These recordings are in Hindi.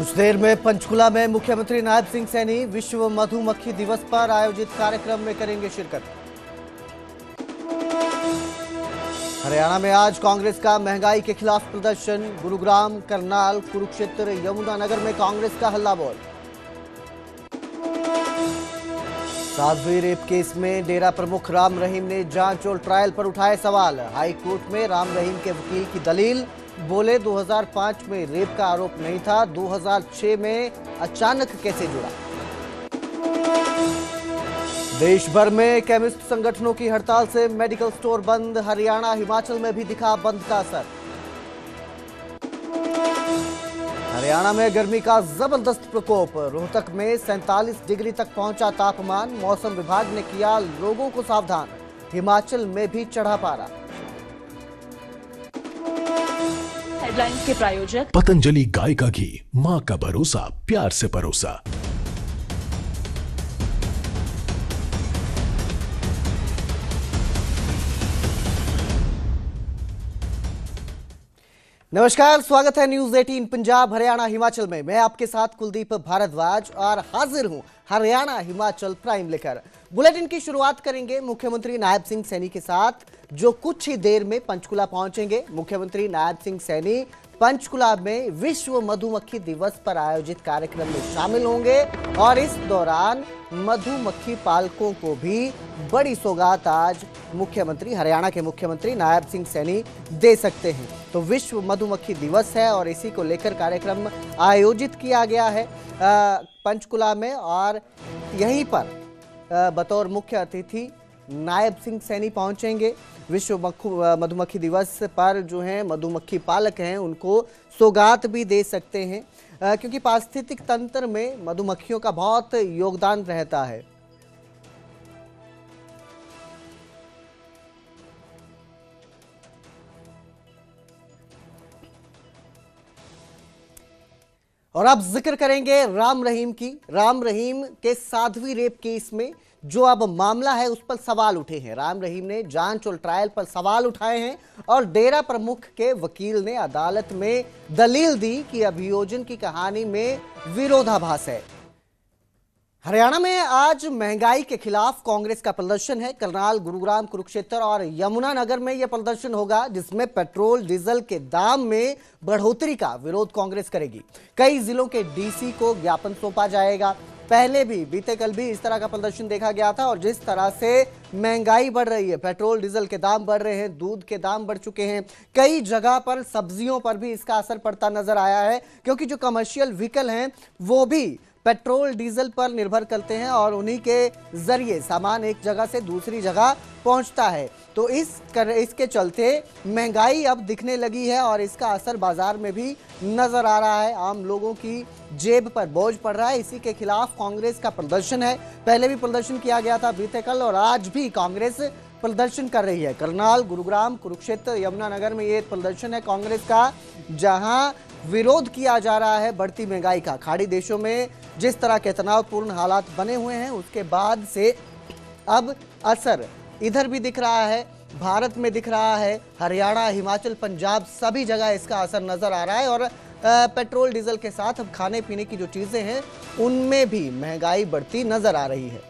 कुछ देर में पंचकुला में मुख्यमंत्री नायब सिंह सैनी विश्व मधुमक्खी दिवस पर आयोजित कार्यक्रम में करेंगे शिरकत। हरियाणा में आज कांग्रेस का महंगाई के खिलाफ प्रदर्शन। गुरुग्राम, करनाल, कुरुक्षेत्र, यमुनानगर में कांग्रेस का हल्ला बोल। साध्वी रेप केस में डेरा प्रमुख राम रहीम ने जांच और ट्रायल पर उठाए सवाल। हाई कोर्ट में राम रहीम के वकील की दलील, बोले 2005 में रेप का आरोप नहीं था, 2006 में अचानक कैसे जुड़ा। देश भर में केमिस्ट संगठनों की हड़ताल से मेडिकल स्टोर बंद। हरियाणा, हिमाचल में भी दिखा बंद का असर। हरियाणा में गर्मी का जबरदस्त प्रकोप। रोहतक में 47 डिग्री तक पहुंचा तापमान। मौसम विभाग ने किया लोगों को सावधान। हिमाचल में भी चढ़ा पारा। हेडलाइंस के प्रायोजक पतंजलि गाय का घी, मां का भरोसा, प्यार से परोसा। नमस्कार, स्वागत है न्यूज 18 पंजाब हरियाणा हिमाचल में। मैं आपके साथ कुलदीप भारद्वाज और हाजिर हूं हरियाणा हिमाचल प्राइम लेकर। बुलेटिन की शुरुआत करेंगे मुख्यमंत्री नायब सिंह सैनी के साथ, जो कुछ ही देर में पंचकुला पहुंचेंगे। मुख्यमंत्री नायब सिंह सैनी पंचकुला में विश्व मधुमक्खी दिवस पर आयोजित कार्यक्रम में शामिल होंगे और इस दौरान मधुमक्खी पालकों को भी बड़ी सौगात आज हरियाणा के मुख्यमंत्री नायब सिंह सैनी दे सकते हैं। तो विश्व मधुमक्खी दिवस है और इसी को लेकर कार्यक्रम आयोजित किया गया है पंचकुला में, और यहीं पर बतौर मुख्य अतिथि नायब सिंह सैनी पहुंचेंगे। विश्व मधुमक्खी दिवस पर जो हैं मधुमक्खी पालक हैं उनको सौगात भी दे सकते हैं, क्योंकि पारिस्थितिक तंत्र में मधुमक्खियों का बहुत योगदान रहता है। और अब जिक्र करेंगे राम रहीम की। राम रहीम के साध्वी रेप केस में जो अब मामला है उस पर सवाल उठे हैं। राम रहीम ने जांच और ट्रायल पर सवाल उठाए हैं और डेरा प्रमुख के वकील ने अदालत में दलील दी कि अभियोजन की कहानी में विरोधाभास है। हरियाणा में आज महंगाई के खिलाफ कांग्रेस का प्रदर्शन है। करनाल, गुरुग्राम, कुरुक्षेत्र और यमुनानगर में यह प्रदर्शन होगा, जिसमें पेट्रोल डीजल के दाम में बढ़ोतरी का विरोध कांग्रेस करेगी। कई जिलों के डीसी को ज्ञापन सौंपा जाएगा। पहले भी बीते कल भी इस तरह का प्रदर्शन देखा गया था। और जिस तरह से महंगाई बढ़ रही है, पेट्रोल डीजल के दाम बढ़ रहे हैं, दूध के दाम बढ़ चुके हैं, कई जगह पर सब्जियों पर भी इसका असर पड़ता नजर आया है, क्योंकि जो कमर्शियल व्हीकल हैं वो भी पेट्रोल डीजल पर निर्भर करते हैं और उन्हीं के जरिए सामान एक जगह से दूसरी जगह पहुंचता है। तो इसके चलते महंगाई अब दिखने लगी है और इसका असर बाजार में भी नजर आ रहा है। आम लोगों की जेब पर बोझ पड़ रहा है। इसी के खिलाफ कांग्रेस का प्रदर्शन है। पहले भी प्रदर्शन किया गया था बीते कल, और आज भी कांग्रेस प्रदर्शन कर रही है। करनाल, गुरुग्राम, कुरुक्षेत्र, यमुनानगर में ये प्रदर्शन है कांग्रेस का, जहां विरोध किया जा रहा है बढ़ती महंगाई का। खाड़ी देशों में जिस तरह के तनावपूर्ण हालात बने हुए हैं उसके बाद से अब असर इधर भी दिख रहा है, भारत में दिख रहा है। हरियाणा, हिमाचल, पंजाब सभी जगह इसका असर नजर आ रहा है। और पेट्रोल डीजल के साथ अब खाने पीने की जो चीजें हैं उनमें भी महंगाई बढ़ती नजर आ रही है।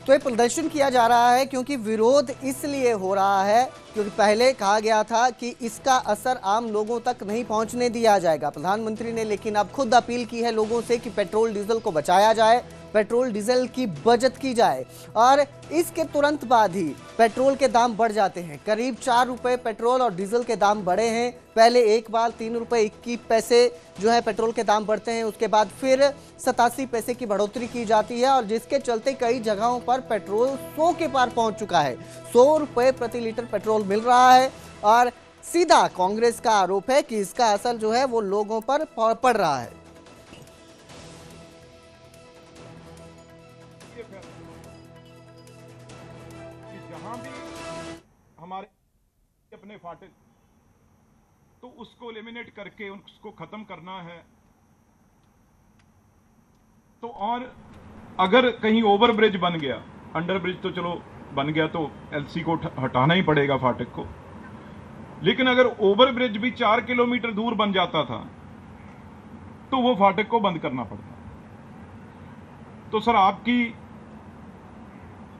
तो ये प्रदर्शन किया जा रहा है क्योंकि विरोध इसलिए हो रहा है क्योंकि पहले कहा गया था कि इसका असर आम लोगों तक नहीं पहुंचने दिया जाएगा। प्रधानमंत्री ने लेकिन अब खुद अपील की है लोगों से कि पेट्रोल डीजल को बचाया जाए, पेट्रोल डीजल की बचत की जाए। और इसके तुरंत बाद ही पेट्रोल के दाम बढ़ जाते हैं। करीब 4 रुपए पेट्रोल और डीजल के दाम बढ़े हैं। पहले एक बार 3 रुपए 21 पैसे जो है पेट्रोल के दाम बढ़ते हैं, उसके बाद फिर 87 पैसे की बढ़ोतरी की जाती है, और जिसके चलते कई जगहों पर पेट्रोल 100 के पार पहुंच चुका है। 100 रुपए प्रति लीटर पेट्रोल मिल रहा है और सीधा कांग्रेस का आरोप है कि इसका असर जो है वो लोगों पर पड़ रहा है। जहां भी हमारे अपने फाटक, तो उसको एलिमिनेट करके उसको खत्म करना है। तो और अगर कहीं ओवर ब्रिज बन गया, अंडर ब्रिज तो चलो बन गया तो एलसी को हटाना ही पड़ेगा फाटक को, लेकिन अगर ओवर ब्रिज भी 4 किलोमीटर दूर बन जाता था तो वो फाटक को बंद करना पड़ता। तो सर आपकी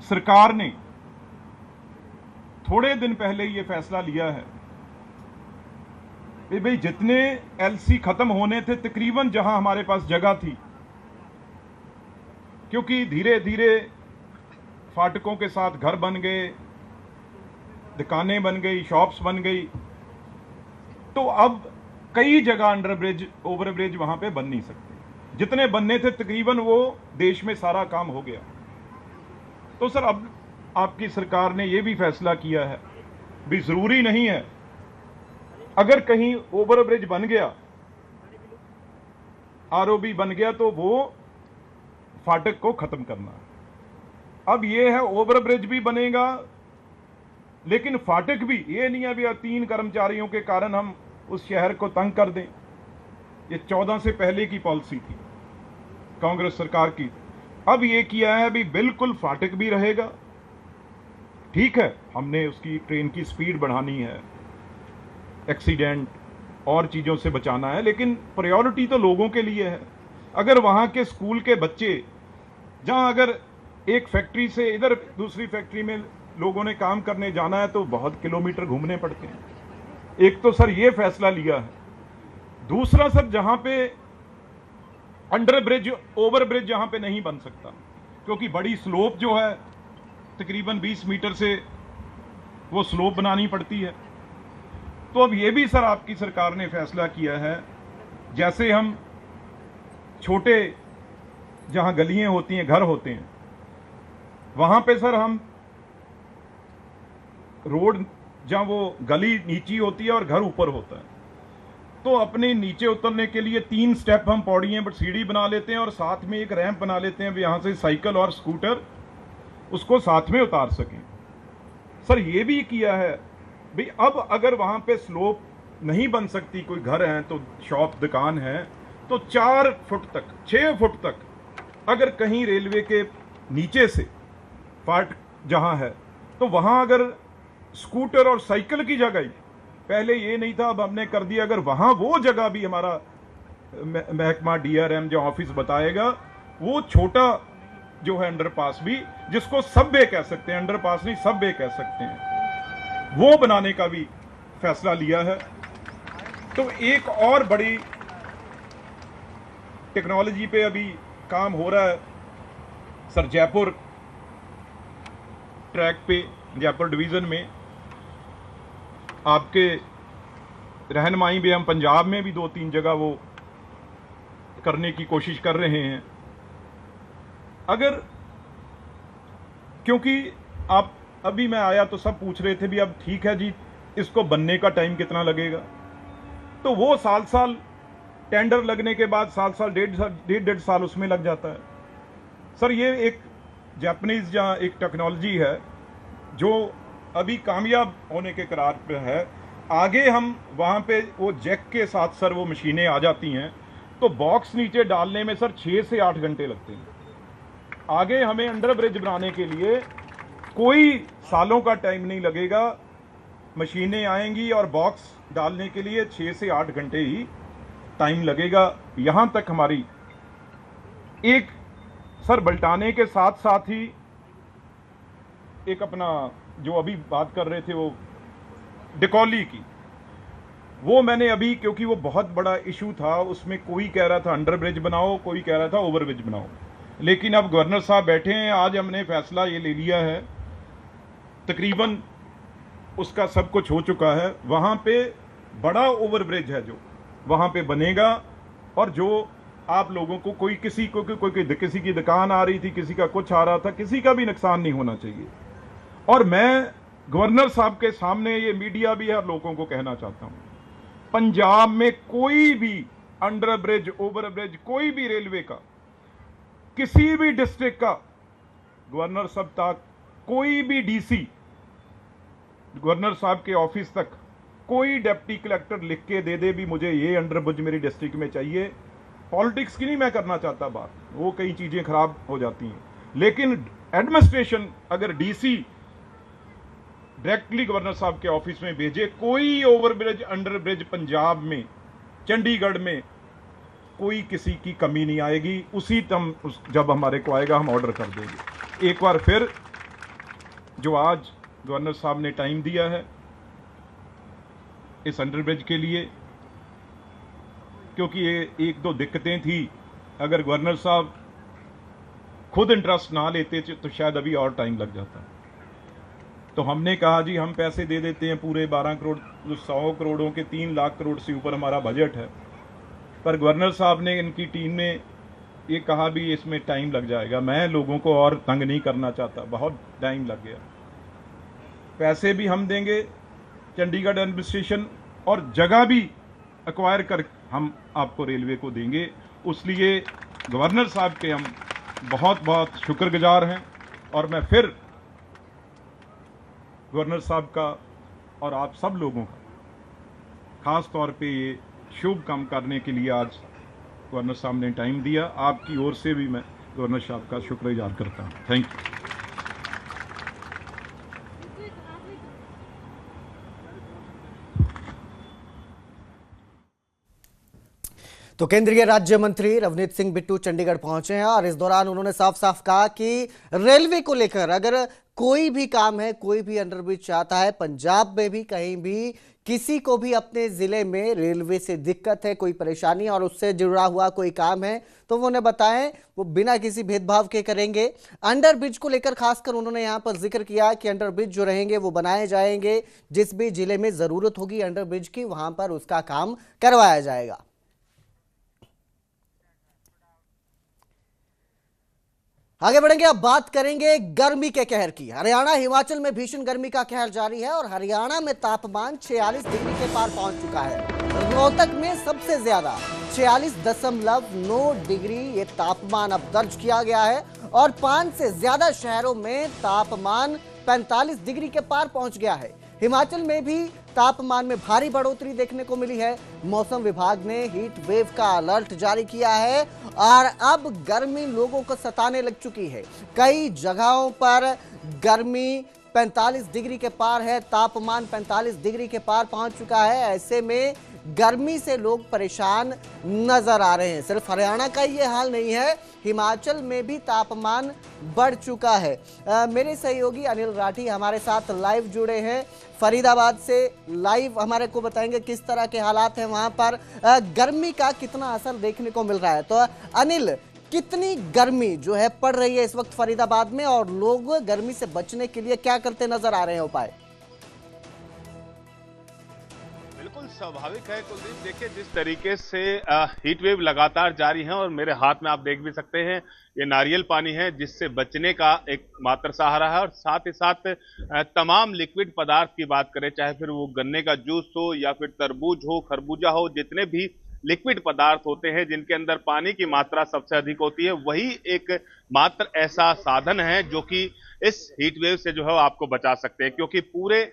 सरकार ने थोड़े दिन पहले ये फैसला लिया है कि भाई जितने एलसी खत्म होने थे तकरीबन जहां हमारे पास जगह थी, क्योंकि धीरे धीरे फाटकों के साथ घर बन गए, दुकानें बन गई, शॉप्स बन गई, तो अब कई जगह अंडर ब्रिज ओवर ब्रिज वहां पे बन नहीं सकते। जितने बनने थे तकरीबन वो देश में सारा काम हो गया। तो सर अब आपकी सरकार ने यह भी फैसला किया है भी जरूरी नहीं है अगर कहीं ओवर ब्रिज बन गया, आरओबी बन गया, तो वो फाटक को खत्म करना। अब ये है ओवर ब्रिज भी बनेगा लेकिन फाटक भी, ये नहीं है भी 3 कर्मचारियों के कारण हम उस शहर को तंग कर दें। ये 14 से पहले की पॉलिसी थी कांग्रेस सरकार की। अब ये किया है भी बिल्कुल फाटक भी रहेगा। ठीक है, हमने उसकी ट्रेन की स्पीड बढ़ानी है, एक्सीडेंट और चीजों से बचाना है, लेकिन प्रायोरिटी तो लोगों के लिए है। अगर वहां के स्कूल के बच्चे, जहां अगर एक फैक्ट्री से इधर दूसरी फैक्ट्री में लोगों ने काम करने जाना है तो बहुत किलोमीटर घूमने पड़ते हैं। एक तो सर ये फैसला लिया है। दूसरा सर, जहां पे अंडर ब्रिज ओवर ब्रिज जहां पे नहीं बन सकता, क्योंकि बड़ी स्लोप जो है तकरीबन 20 मीटर से वो स्लोप बनानी पड़ती है, तो अब ये भी सर आपकी सरकार ने फैसला किया है, जैसे हम छोटे जहां गलियां होती हैं, घर होते हैं, वहां पे सर हम रोड जहां वो गली नीची होती है और घर ऊपर होता है, तो अपने नीचे उतरने के लिए 3 स्टेप हम पौड़ियां बट सीढ़ी बना लेते हैं और साथ में एक रैंप बना लेते हैं, यहां से साइकिल और स्कूटर उसको साथ में उतार सकें। सर ये भी किया है भाई अब अगर वहां पे स्लोप नहीं बन सकती, कोई घर है तो शॉप दुकान है, तो 4 फुट तक 6 फुट तक अगर कहीं रेलवे के नीचे से फाट जहां है तो वहां अगर स्कूटर और साइकिल की जगह, पहले ये नहीं था, अब हमने कर दिया, अगर वहां वो जगह भी हमारा महकमा डीआरएम जो ऑफिस बताएगा, वो छोटा जो है अंडरपास भी, जिसको सबवे कह सकते हैं, अंडरपास नहीं सबवे कह सकते हैं, वो बनाने का भी फैसला लिया है। तो एक और बड़ी टेक्नोलॉजी पे अभी काम हो रहा है सर, जयपुर ट्रैक पे, जयपुर डिवीजन में आपके रहनुमाई भी, हम पंजाब में भी 2-3 जगह वो करने की कोशिश कर रहे हैं। अगर, क्योंकि आप अभी मैं आया तो सब पूछ रहे थे भी अब ठीक है जी, इसको बनने का टाइम कितना लगेगा, तो वो साल टेंडर लगने के बाद साल डेढ़ साल उसमें लग जाता है। सर ये एक जापानीज जहाँ एक टेक्नोलॉजी है जो अभी कामयाब होने के करार पे है। आगे हम वहाँ पे वो जैक के साथ सर वो मशीनें आ जाती हैं, तो बॉक्स नीचे डालने में सर 6 से 8 घंटे लगते हैं। आगे हमें अंडर ब्रिज बनाने के लिए कोई सालों का टाइम नहीं लगेगा, मशीनें आएंगी और बॉक्स डालने के लिए 6 से 8 घंटे ही टाइम लगेगा। यहाँ तक हमारी एक सर बल्टाने के साथ साथ ही एक अपना जो अभी बात कर रहे थे वो डिकॉली की, वो मैंने अभी, क्योंकि वो बहुत बड़ा इशू था, उसमें कोई कह रहा था अंडर ब्रिज बनाओ, कोई कह रहा था ओवर ब्रिज बनाओ, लेकिन अब गवर्नर साहब बैठे हैं, आज हमने फैसला ये ले लिया है, तकरीबन उसका सब कुछ हो चुका है। वहाँ पे बड़ा ओवर ब्रिज है जो वहाँ पे बनेगा, और जो आप लोगों को कोई किसी की दुकान आ रही थी, किसी का कुछ आ रहा था, किसी का भी नुकसान नहीं होना चाहिए। और मैं गवर्नर साहब के सामने, ये मीडिया भी है और लोगों को कहना चाहता हूं, पंजाब में कोई भी अंडर ब्रिज ओवर ब्रिज, कोई भी रेलवे का, किसी भी डिस्ट्रिक्ट का गवर्नर साहब तक, कोई भी डीसी गवर्नर साहब के ऑफिस तक कोई डिप्टी कलेक्टर लिख के दे दे भी मुझे ये अंडर ब्रिज मेरी डिस्ट्रिक्ट में चाहिए। पॉलिटिक्स की नहीं मैं करना चाहता बात, वो कई चीजें खराब हो जाती हैं, लेकिन एडमिनिस्ट्रेशन अगर डीसी डायरेक्टली गवर्नर साहब के ऑफिस में भेजे। कोई ओवरब्रिज अंडरब्रिज पंजाब में, चंडीगढ़ में कोई किसी की कमी नहीं आएगी। उसी तम जब हमारे को आएगा हम ऑर्डर कर देंगे। एक बार फिर जो आज गवर्नर साहब ने टाइम दिया है इस अंडरब्रिज के लिए, क्योंकि ये एक दो दिक्कतें थी, अगर गवर्नर साहब खुद इंटरेस्ट ना लेते तो शायद अभी और टाइम लग जाता। तो हमने कहा जी हम पैसे दे देते हैं पूरे 12 करोड़, जो 100 करोड़ों के 3 लाख करोड़ से ऊपर हमारा बजट है। पर गवर्नर साहब ने, इनकी टीम ने ये कहा भी इसमें टाइम लग जाएगा। मैं लोगों को और तंग नहीं करना चाहता, बहुत टाइम लग गया। पैसे भी हम देंगे, चंडीगढ़ एडमिनिस्ट्रेशन, और जगह भी एक्वायर कर हम आपको रेलवे को देंगे। उसलिए गवर्नर साहब के हम बहुत बहुत शुक्रगुजार हैं। और मैं फिर गवर्नर साहब का और आप सब लोगों का खास तौर पे ये शुभ काम करने के लिए आज गवर्नर साहब ने टाइम दिया, आपकी ओर से भी मैं गवर्नर साहब का शुक्रगुजार करता हूँ। Thank you. तो केंद्रीय राज्य मंत्री रवनीत सिंह बिट्टू चंडीगढ़ पहुंचे हैं और इस दौरान उन्होंने साफ साफ कहा कि रेलवे को लेकर अगर कोई भी काम है, कोई भी अंडरब्रिज चाहता है, पंजाब में भी कहीं भी किसी को भी अपने जिले में रेलवे से दिक्कत है, कोई परेशानी और उससे जुड़ा हुआ कोई काम है, तो वो उन्हें बताएं, वो बिना किसी भेदभाव के करेंगे। अंडरब्रिज को लेकर खासकर उन्होंने यहां पर जिक्र किया कि अंडरब्रिज जो रहेंगे वो बनाए जाएंगे। जिस भी जिले में जरूरत होगी अंडरब्रिज की, वहां पर उसका काम करवाया जाएगा। आगे बढ़ेंगे, अब बात करेंगे गर्मी के कहर की। हरियाणा हिमाचल में भीषण गर्मी का कहर जारी है और हरियाणा में तापमान 46 डिग्री के पार पहुंच चुका है। रोहतक में सबसे ज्यादा 46.9 डिग्री ये तापमान अब दर्ज किया गया है और 5 से ज्यादा शहरों में तापमान 45 डिग्री के पार पहुंच गया है। हिमाचल में भी तापमान में भारी बढ़ोतरी देखने को मिली है। मौसम विभाग ने हीट वेव का अलर्ट जारी किया है और अब गर्मी लोगों को सताने लग चुकी है। कई जगहों पर गर्मी 45 डिग्री के पार है, तापमान 45 डिग्री के पार पहुंच चुका है। ऐसे में गर्मी से लोग परेशान नजर आ रहे हैं। सिर्फ हरियाणा का ये हाल नहीं है, हिमाचल में भी तापमान बढ़ चुका है। मेरे सहयोगी अनिल राठी हमारे साथ लाइव जुड़े हैं फरीदाबाद से। लाइव हमारे को बताएंगे किस तरह के हालात हैं वहां पर, गर्मी का कितना असर देखने को मिल रहा है। तो अनिल, कितनी गर्मी जो है पड़ रही है इस वक्त फरीदाबाद में और लोग गर्मी से बचने के लिए क्या करते नजर आ रहे हैं उपाय? बिल्कुल स्वाभाविक है कुलदीप, देखिए जिस तरीके से हीट वेव लगातार जारी है और मेरे हाथ में आप देख भी सकते हैं ये नारियल पानी है जिससे बचने का एक मात्र सहारा है। और साथ ही साथ तमाम लिक्विड पदार्थ की बात करें, चाहे फिर वो गन्ने का जूस हो या फिर तरबूज हो, खरबूजा हो, जितने भी लिक्विड पदार्थ होते हैं जिनके अंदर पानी की मात्रा सबसे अधिक होती है, वही एक मात्र ऐसा साधन है जो कि इस हीट वेव से जो है आपको बचा सकते हैं। क्योंकि पूरे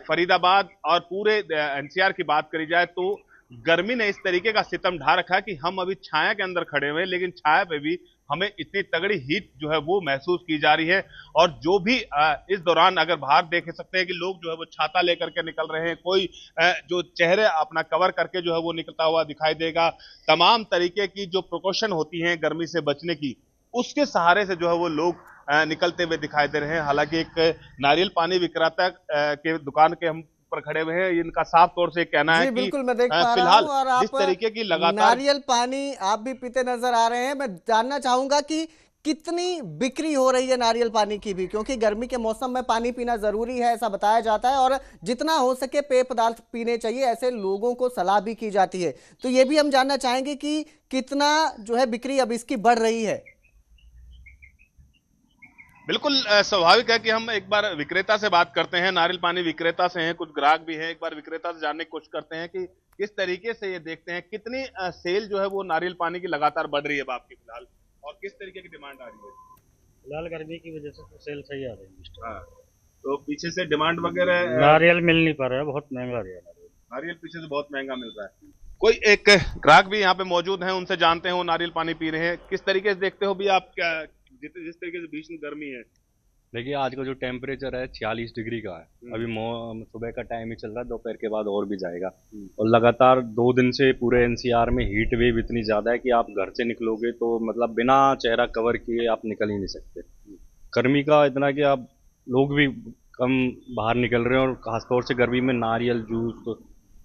फरीदाबाद और पूरे एनसीआर की बात करी जाए तो गर्मी ने इस तरीके का सितम ढा रखा है कि हम अभी छाया के अंदर खड़े हुए हैं, लेकिन छाया पे भी हमें इतनी तगड़ी हीट जो है वो महसूस की जा रही है। और जो भी इस दौरान अगर बाहर देख सकते हैं कि लोग जो है वो छाता लेकर के निकल रहे हैं, कोई जो चेहरे अपना कवर करके जो है वो निकलता हुआ दिखाई देगा। तमाम तरीके की जो प्रिकॉशन होती हैं गर्मी से बचने की, उसके सहारे से जो है वो लोग निकलते हुए दिखाई दे रहे हैं। हालांकि एक नारियल पानी विक्रेता के दुकान के हम पर खड़े हुए हैं, इनका साफ तौर से कहना है कि बिल्कुल मैं देख पा रहा हूं और जिस तरीके की लगातार नारियल पानी आप भी पीते नजर आ रहे हैं। मैं जानना चाहूंगा कि कितनी बिक्री हो रही है नारियल पानी की भी, क्योंकि गर्मी के मौसम में पानी पीना जरूरी है ऐसा बताया जाता है और जितना हो सके पेय पदार्थ पीने चाहिए ऐसे लोगों को सलाह भी की जाती है। तो ये भी हम जानना चाहेंगे कि कितना जो है बिक्री अब इसकी बढ़ रही है। बिल्कुल स्वाभाविक है कि हम एक बार विक्रेता से बात करते हैं, नारियल पानी विक्रेता से हैं, कुछ ग्राहक भी हैं। एक बार विक्रेता से जानने की कोशिश करते हैं कि किस तरीके से ये देखते हैं कितनी सेल जो है वो नारियल पानी की लगातार बढ़ रही है आपकी फिलहाल, और किस तरीके की डिमांड आ रही है? फिलहाल गर्मी की वजह से तो सेल सही आ रही है। हाँ, तो पीछे से डिमांड वगैरह नारियल मिल नहीं पा रहा है, बहुत महंगा रहा है नारियल पीछे से बहुत महंगा मिल रहा है। कोई एक ग्राहक भी यहाँ पे मौजूद है, उनसे जानते हैं वो नारियल पानी पी रहे हैं। किस तरीके से देखते हो भी आप, क्या जिस तरीके से भीषण गर्मी है? देखिए आज का जो टेम्परेचर है 46 डिग्री का है। अभी सुबह का टाइम ही चल रहा है, दोपहर के बाद और भी जाएगा। और लगातार 2 दिन से पूरे एनसीआर में हीट वेव इतनी ज़्यादा है कि आप घर से निकलोगे तो मतलब बिना चेहरा कवर किए आप निकल ही नहीं सकते। गर्मी का इतना कि आप लोग भी कम बाहर निकल रहे हैं, और खासतौर से गर्मी में नारियल जूस,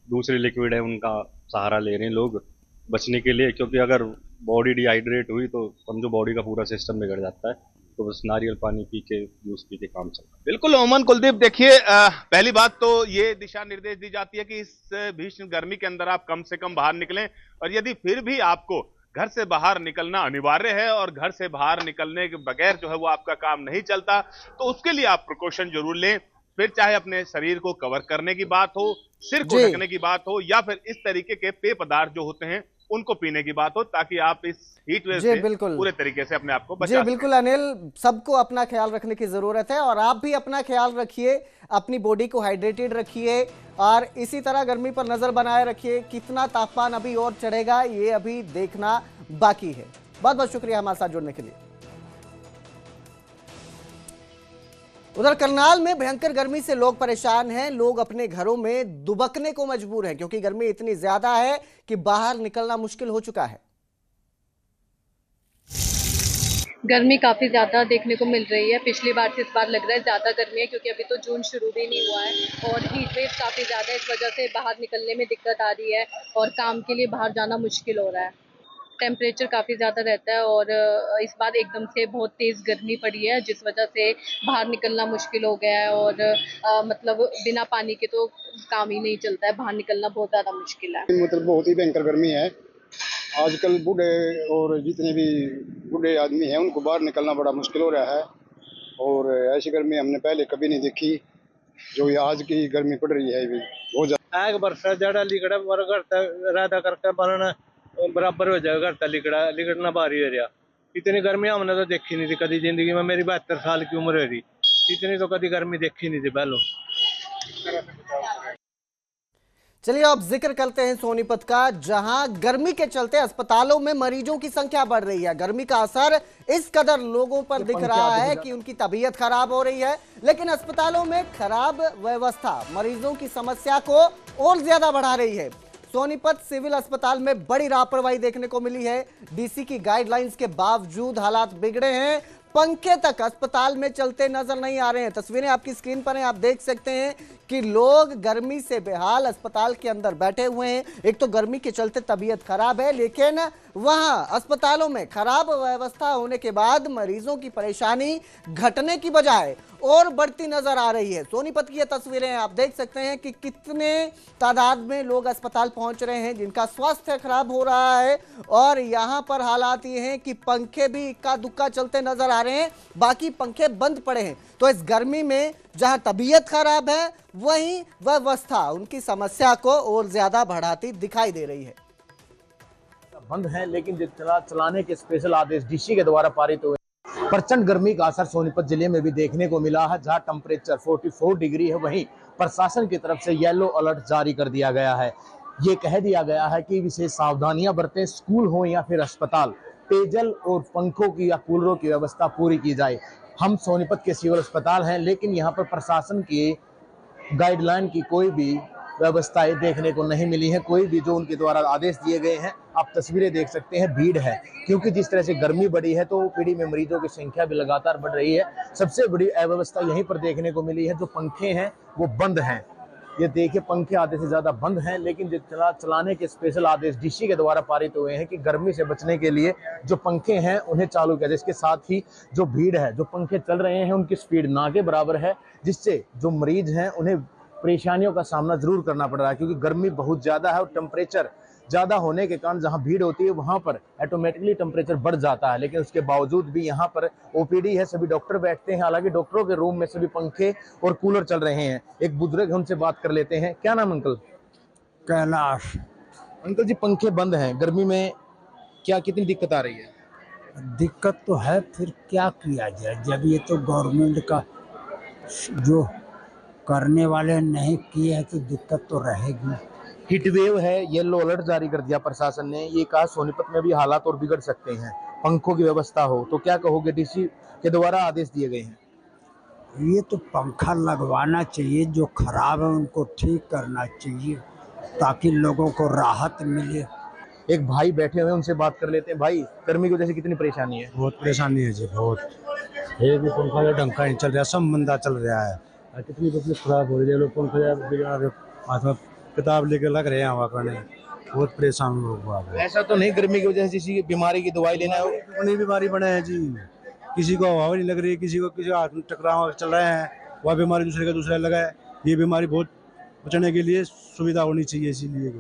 दूसरे लिक्विड है उनका सहारा ले रहे हैं लोग बचने के लिए, क्योंकि अगर बॉडी डिहाइड्रेट हुई तो समझो बॉडी का पूरा सिस्टम बिगड़ जाता है। तो बस नारियल पानी पी के, जूस पी के काम चलता है। बिल्कुल ओमन कुलदीप, देखिए पहली बात तो ये दिशा निर्देश दी जाती है कि इस भीषण गर्मी के अंदर आप कम से कम बाहर निकलें, और यदि फिर भी आपको घर से बाहर निकलना अनिवार्य है और घर से बाहर निकलने के बगैर जो है वो आपका काम नहीं चलता, तो उसके लिए आप प्रिकॉशन जरूर लें। फिर चाहे अपने शरीर को कवर करने की बात हो, सिर को ढकने की बात हो, या फिर इस तरीके के पेय पदार्थ जो होते हैं उनको पीने की बात हो, ताकि आप इस हीट वेव से पूरे तरीके से अपने आप को बचा जी बिल्कुल अनिल, सबको अपना ख्याल रखने की जरूरत है और आप भी अपना ख्याल रखिए, अपनी बॉडी को हाइड्रेटेड रखिए और इसी तरह गर्मी पर नजर बनाए रखिए। कितना तापमान अभी और चढ़ेगा ये अभी देखना बाकी है। बहुत बहुत शुक्रिया हमारे साथ जुड़ने के लिए। उधर करनाल में भयंकर गर्मी से लोग परेशान हैं। लोग अपने घरों में दुबकने को मजबूर हैं क्योंकि गर्मी इतनी ज्यादा है कि बाहर निकलना मुश्किल हो चुका है। गर्मी काफ़ी ज़्यादा देखने को मिल रही है। पिछली बार से इस बार लग रहा है ज़्यादा गर्मी है, क्योंकि अभी तो जून शुरू भी नहीं हुआ है और हीट वेव काफ़ी ज़्यादा है। इस वजह से बाहर निकलने में दिक्कत आ रही है और काम के लिए बाहर जाना मुश्किल हो रहा है। टेम्परेचर काफ़ी ज़्यादा रहता है और इस बार एकदम से बहुत तेज़ गर्मी पड़ी है, जिस वजह से बाहर निकलना मुश्किल हो गया है और मतलब बिना पानी के तो काम ही नहीं चलता है, बाहर निकलना बहुत ज़्यादा मुश्किल है। मतलब बहुत ही भयंकर गर्मी है। आजकल बूढ़े और जितने भी बूढ़े आदमी हैं उनको बाहर निकलना बड़ा मुश्किल हो रहा है और ऐसी गर्मी हमने पहले कभी नहीं देखी जो ये आज की गर्मी पड़ रही है। भी बहुत ज़्यादा एक वर्षा जड़ा लिगड़ा राधा करके बनना बराबर हो जाएगा, घर लिगड़ना भारी हो रहा। इतनी गर्मी हमने तो देखी नहीं थी कभी जिंदगी में। मेरी 72 साल की उम्र हो रही, इतनी तो कभी गर्मी देखी नहीं थी पहले। चलिए अब जिक्र करते हैं सोनीपत का, जहां गर्मी के चलते अस्पतालों में मरीजों की संख्या बढ़ रही है। गर्मी का असर इस कदर लोगों पर दिख रहा है कि उनकी तबीयत खराब हो रही है, लेकिन अस्पतालों में खराब व्यवस्था मरीजों की समस्या को और ज्यादा बढ़ा रही है। सोनीपत सिविल अस्पताल में बड़ी लापरवाही देखने को मिली है। डीसी की गाइडलाइंस के बावजूद हालात बिगड़े हैं। पंखे तक अस्पताल में चलते नजर नहीं आ रहे हैं। तस्वीरें आपकी स्क्रीन पर हैं, आप देख सकते हैं कि लोग गर्मी से बेहाल अस्पताल के अंदर बैठे हुए हैं। एक तो गर्मी के चलते तबीयत खराब है, लेकिन वहां अस्पतालों में खराब व्यवस्था होने के बाद मरीजों की परेशानी घटने की बजाय और बढ़ती नजर आ रही है। सोनीपत की ये तस्वीरें आप देख सकते हैं कि कितने तादाद में लोग अस्पताल पहुंच रहे हैं जिनका स्वास्थ्य खराब हो रहा है, और यहां पर हालात ये हैं कि पंखे भी इक्का दुक्का चलते नजर आ रहे हैं, बाकी पंखे बंद पड़े हैं। तो इस गर्मी में जहां तबीयत खराब है वहीं व्यवस्था उनकी समस्या को और ज्यादा बढ़ाती दिखाई दे रही है। बंद है, लेकिन चलाने के स्पेशल आदेश डीसी के द्वारा पारित हुए। प्रचंड गर्मी का असर सोनीपत जिले में भी देखने को मिला है। जहां टेम्परेचर 44 डिग्री है, वहीं प्रशासन की तरफ से येलो अलर्ट जारी कर दिया गया है। ये कह दिया गया है कि विशेष सावधानियां बरतें, स्कूल हो या फिर अस्पताल, पेयजल और पंखों की या कूलरों की व्यवस्था पूरी की जाए। हम सोनीपत के सिविल अस्पताल हैं, लेकिन यहाँ पर प्रशासन की गाइडलाइन की कोई भी व्यवस्थाएं देखने को नहीं मिली है। कोई भी जो उनके द्वारा आदेश दिए गए हैं, आप तस्वीरें देख सकते हैं, भीड़ है क्योंकि जिस तरह से गर्मी बढ़ी है तो ओपीडी में मरीजों की संख्या भी लगातार बढ़ रही है। सबसे बड़ी अव्यवस्था यहीं पर देखने को मिली है, जो पंखे हैं वो बंद हैं। ये देखिए पंखे आधे से ज्यादा बंद हैं, लेकिन चलाने के स्पेशल आदेश डीसी के द्वारा पारित हुए हैं कि गर्मी से बचने के लिए जो पंखे हैं उन्हें चालू किया जाए। इसके साथ ही जो भीड़ है, जो पंखे चल रहे हैं उनकी स्पीड ना के बराबर है, जिससे जो मरीज हैं उन्हें परेशानियों का सामना जरूर करना पड़ रहा है, क्योंकि गर्मी बहुत ज्यादा है और टेम्परेचर ज्यादा होने के कारण जहां भीड़ होती है वहां पर ऑटोमेटिकली टेम्परेचर बढ़ जाता है। लेकिन उसके बावजूद भी यहाँ पर ओपीडी है, सभी डॉक्टर बैठते हैं। हालांकि डॉक्टरों के रूम में सभी पंखे और कूलर चल रहे हैं। एक बुजुर्ग है, उनसे बात कर लेते हैं। क्या नाम अंकल? कैलाश। अंकल जी, पंखे बंद हैं, गर्मी में क्या कितनी दिक्कत आ रही है? दिक्कत तो है, फिर क्या किया जाए जब ये तो गवर्नमेंट का जो करने वाले नहीं किए हैं तो दिक्कत तो रहेगी। हीट वेव है, येलो अलर्ट जारी कर दिया प्रशासन ने। ये कहा सोनीपत में भी हालात और बिगड़ सकते हैं, पंखों की व्यवस्था हो। तो क्या कहोगे, डीसी के द्वारा आदेश दिए गए हैं? ये तो पंखा लगवाना चाहिए, जो खराब है उनको ठीक करना चाहिए ताकि लोगों को राहत मिले। एक भाई बैठे हुए हैं, उनसे बात कर लेते हैं। भाई, गर्मी की वजह से कितनी परेशानी है? बहुत परेशानी है जी, बहुत। एक भी पंखा का ढंग का नहीं चल रहा, सब मंदा चल रहा है। और कितनी पब्लिक खराब हो रही है, लोग पंखा हाथ में किताब लेकर लग रहे हैं हवा करने, बहुत परेशान लोग। ऐसा तो नहीं गर्मी की वजह से किसी बीमारी की दवाई लेना हो? कितनी बीमारी बने हैं जी, किसी को हवा नहीं लग रही, किसी हाथ में टकराव चल रहे हैं, वह बीमारी दूसरे का दूसरा लगा है। ये बीमारी बहुत बचने के लिए सुविधा होनी चाहिए, इसीलिए।